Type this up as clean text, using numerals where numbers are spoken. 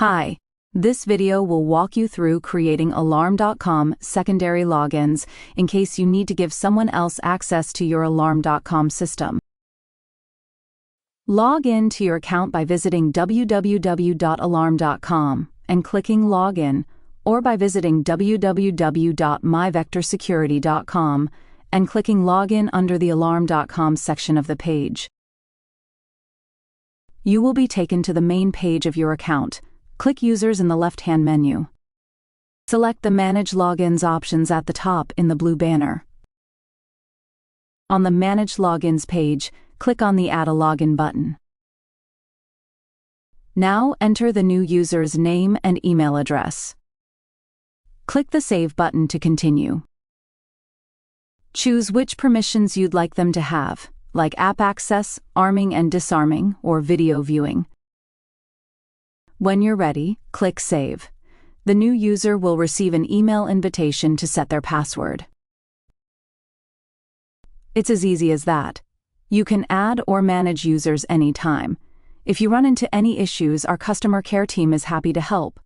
Hi, this video will walk you through creating Alarm.com secondary logins in case you need to give someone else access to your Alarm.com system. Log in to your account by visiting www.alarm.com and clicking Login, or by visiting www.myvectorsecurity.com and clicking Login under the Alarm.com section of the page. You will be taken to the main page of your account. Click Users in the left-hand menu. Select the Manage Logins options at the top in the blue banner. On the Manage Logins page, click on the Add a Login button. Now enter the new user's name and email address. Click the Save button to continue. Choose which permissions you'd like them to have, like app access, arming and disarming, or video viewing. When you're ready, click Save. The new user will receive an email invitation to set their password. It's as easy as that. You can add or manage users anytime. If you run into any issues, our customer care team is happy to help.